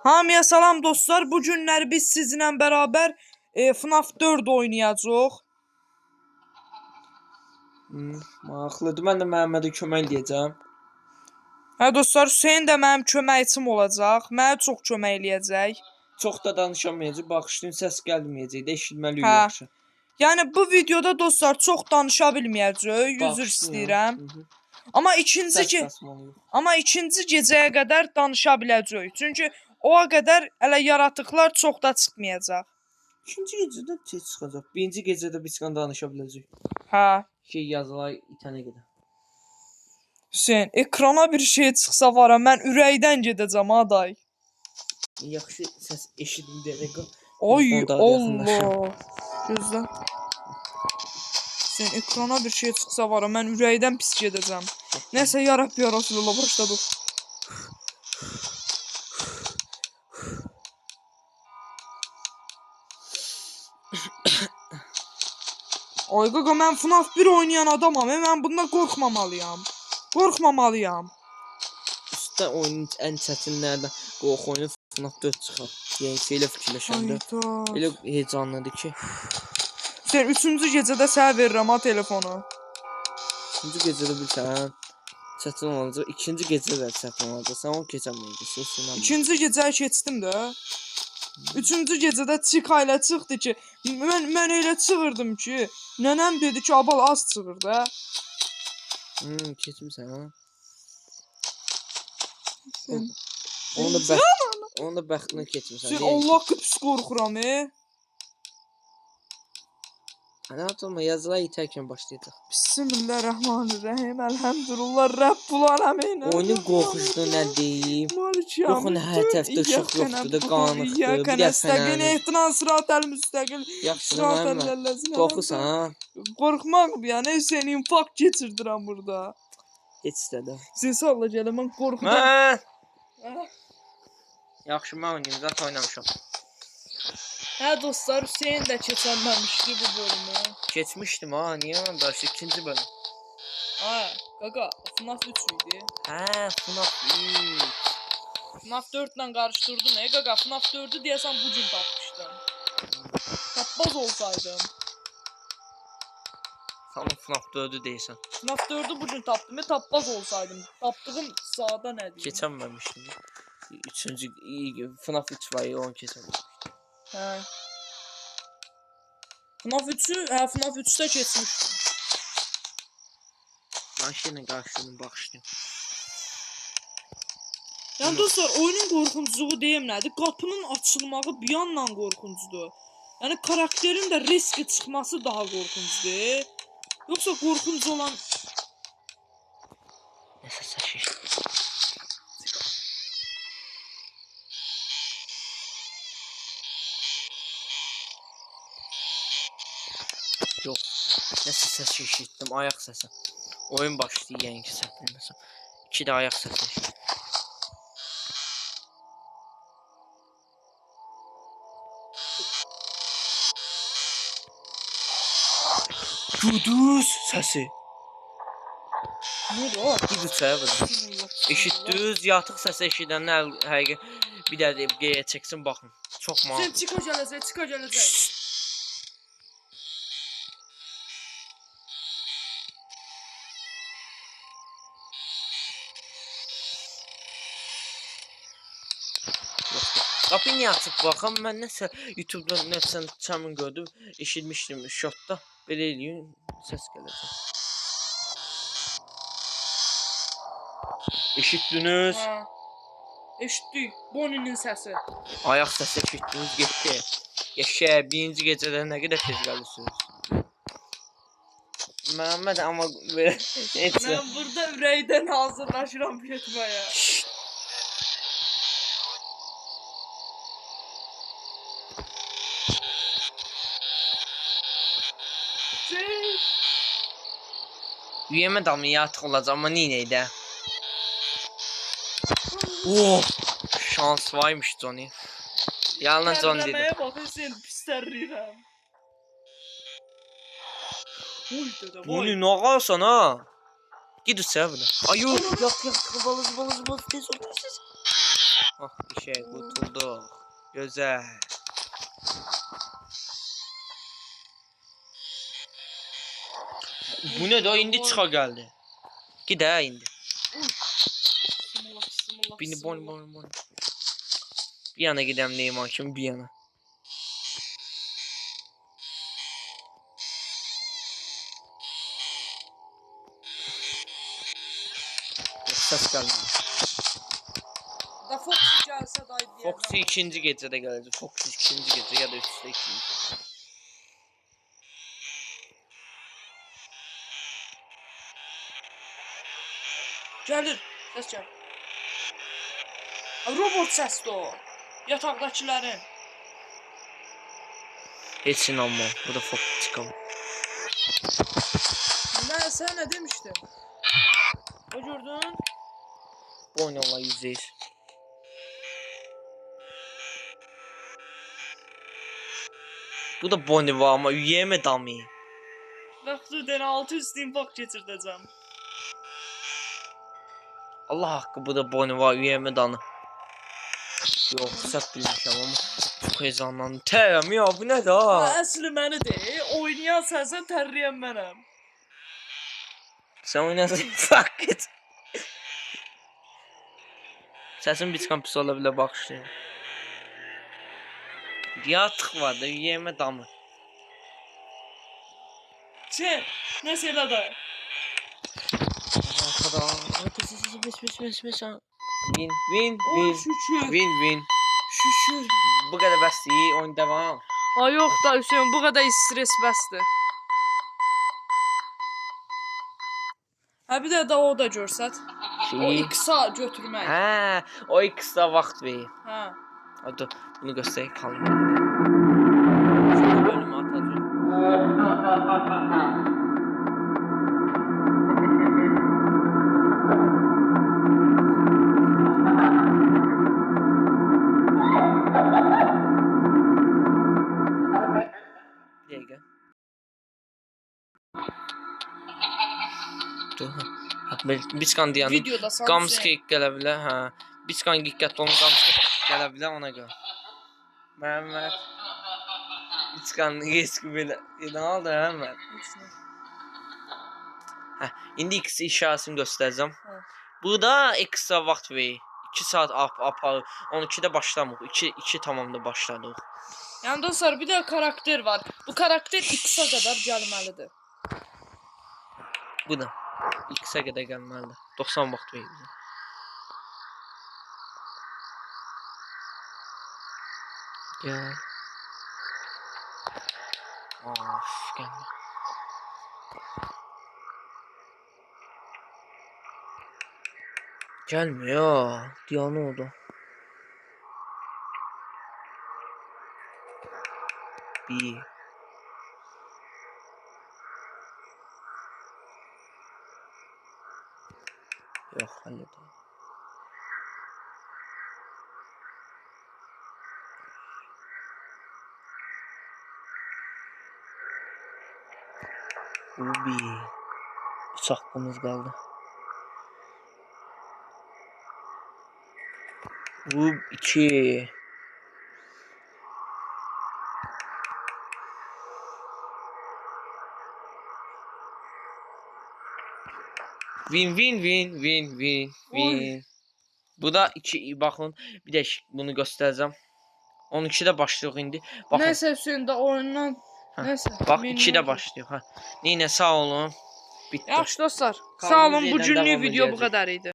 Hamıya salam dostlar. Bu günlər biz sizinlə bərabər FNAF 4 oynayacağıq. Maraqlıdır. Mən də Məhəmmədə kömək eləyəcəm. Hə dostlar, Hüseyn də mənim köməkçim olacaq. Mənə çox kömək eləyəcək. Çox da danışamayacaq. Baxışdan səs gəlməyəcək də, eşitməliyik Hə. yaxşı. Yəni bu videoda dostlar çox danışa bilməyəcək. Üzr istəyirəm. Amma ikinci gecəyə qədər danışa biləcək. Çünki o qədər hələ yaratıqlar çox da çıxmayacaq. İkinci gecədə tez çıxacaq. Birinci gecədə biz danışa biləcək. Hə. Şey yazılar itənə qədər. Hüseyn, ekrana bir şey çıxsa var ya, mən ürəkdən gedəcəm aday. Yaxşı səs eşidim deyə. Oy Allah. Gözlə. Hüseyn, ekrana bir şey çıxsa var ya, mən ürəkdən pis gedəcəm. Nəsə yarab ya Rasulullah, başladı. Ay qaqa, mən FNAF 1 oynayan adamam. Mən bundan qorxmamalıyam. Qorxmamalıyam. Usta oyunun ən çətinlərdən qorxu oyunu FNAF 4 çıxar. Yəni elə fikirləşəndə. Elə heyecanlıdır ki. Sən 3-cü gecədə sənə verirəm ha telefonu. 3-cü gecədə bilsən çətin olacaq. 2-ci gecədə çətin olacaq. Sən onu keçəməyəcəksən. 2-ci gecəni keçdim də. 3-cü gecədə Çika ilə çıxdı ki, mən elə çığırdım ki, nənəm dedi ki, abal az çığır da. Keçmisən ha. Sən Onu da bəxtinə keçmisən. Sən Allah qıps qorxuram. Ana atılma, yazılar itərkən başlayacaq. Bismillahirrahmanirrahim. Elhamdülillah Rabbul alamin. Oyunun qorxusu nə deyim? Yox, nə hər tərəfdə işıq yoxdur da, qaranlıqdır. Bir də fənər. İhtinan sıratel müstəqil. Yaxşı, Məhəmməd. Qorxursan ha? Qorxmaq yəni Hüseyn infaq keçirdirəm burada. Heç istədim. Sən salla gələ, mən qorxuram. Yaxşı, mən oynayım, zaten oynamışam. Hə dostlar, Hüseyn də keçənməmişdi bu bölümü. Keçmişdim ha, niyə onda? İkinci bölüm. Ha, qaqa, FNAF 3 idi. Hə, FNAF 3. FNAF 4 ilə qarışdırdın, qaqa, FNAF 4'ü deyəsən bu gün tapmışdım. Tapmaz olsaydım. Tamam, FNAF 4'ü deyəsən. FNAF 4'ü bu gün tapdım, tapmaz olsaydım. Tapdığım sağda nə deyim? Keçənməmişdim. Üçüncü, FNAF 3 var ya, onu keçənməmişdim. Hə. FNAF 3'də keçmişdim. Ben şeyle qarşılayım, baxışlayım. Yəni dostlar, oyunun qorxunçuluğu deyim nədir? Qapının açılmağı bir yandan qorxuncudur. Yəni karakterin də riski çıxması daha qorxuncudur. Yoxsa qorxuncu olan... Nəsə səşir. Yox, nəsə səs eşitdim, ayaq səsi. Oyun başlayır yəni ki, səhv bilməsəm. 2 də ayaq səsi eşitdim. Guduz səsi. Nədir o? Guduz səsi. Eşitdiniz, yatıq səsi eşidənlər həqiqi bir də deyib qeyə çəksin, baxın. Çox mal. Sən çıxa gələcək. Qapıyı niyə açıb baxam, mən nəsə YouTube'dan nəsə çəmin gördüm, eşitmişdim shotda, belə eləyim, səs gələcək. Eşitdiniz? Hə. Eşitdik, Bonnie'nin səsi. Ayaq səsi eşitdiniz, getdi. Yaşa, birinci gecədə nə qədər tez gəlirsiniz. Məhəmməd, amma belə... Mən burada ürəkdən hazırlaşıram getməyə. Üyəmə damı yatıq olacaq, amma neynəydə? Oh! Şans varmış Johnny. Yalnız Johnny dedi. Tərləməyə baxın, sən pis tərləyirəm. Uy dədə, vay. Bunu nə qalsan ha? Gid üstə bunu. Ay yox, balız, tez ol. Oh bir şey kurtulduk. Güzel. Bu ne da indi çıxa geldi. Gide indi. Bismillah, Bini bismillah. bon. Bir yana gidem Neyman kimi bir yana. Ses geldi. Da Foxy gəlsə day deyərəm. Foxy ikinci gecədə gələcək. Foxy ikinci gecə ya da üçdə ikinci. Gəlir, səs gəl. Robot səsdir o. Yataqdakilərin. Heç inanmam. Bu da Foxy çıxam. Sən nə demişdin? O gördün? Bu oynarlar %100. Bu da Boniva ama üyeme dami. Baxdı denə 600 infarkt keçirdəcəm. Allah haqqı bu da Boniva üyeme danı. Yox, səhv bilmişəm amma çox heyecanlandım. Təyəm ya bu nə də? Əsli mənidir. Oynayan sənsən, tərləyən mənəm. Sən oynasın fuck it. Səsin bir kampüs ola bilər baxışlayın. Yatıq var da üyeme damı. Şey, nəsə elə də. Win. Şükür. Bu qədər bəs iyi, oyun devam. Ay yox da Hüseyin, bu qədər stres bəsdir. Hə bir də o da görsət. O X-a götürmək. Hə, o X-a vaxt verir. Hə. Hadi bunu göstərək kalın. Şimdi bölümü atacağım. Bir dakika. Dur. Biskan diyanı. Videoda sanki. Gamskik gələ bilər, hə. Biskan diqqətli olun, Gamskik gələ bilər ona görə. Məhəmməd. Biskan riski belə. Nə oldu Məhəmməd? Hə, indi X işarəsini göstərəcəm. Hə. Burada ekstra vaxt verir. 2 saat aparır. 12-də başlamır. 2 tamamda başladıq. Yəni dostlar, bir də karakter var. Bu karakter X-a qədər gəlməlidir. Bu da X-a qədər gəlməlidir. 90 vaxt verir bizə. Gəl. Of, gəlmə. Gəlmiyor. Diyanı oldu. Bir. Yok halledelim. Bu bir. 3 hakkımız kaldı. Bu 2. Win. Bu da 2 bakın. Bir de bunu göstereceğim. 12'de başlıyor indi. Bakın. Neyse Hüseyin de oyundan. Neyse. Bak 2'de başlıyor ha. Yine sağ olun. Bitti. Yaxşı dostlar. Kalın Sağ olun, bu izleyenden günlük devam video bu edeceğiz. qədər idi.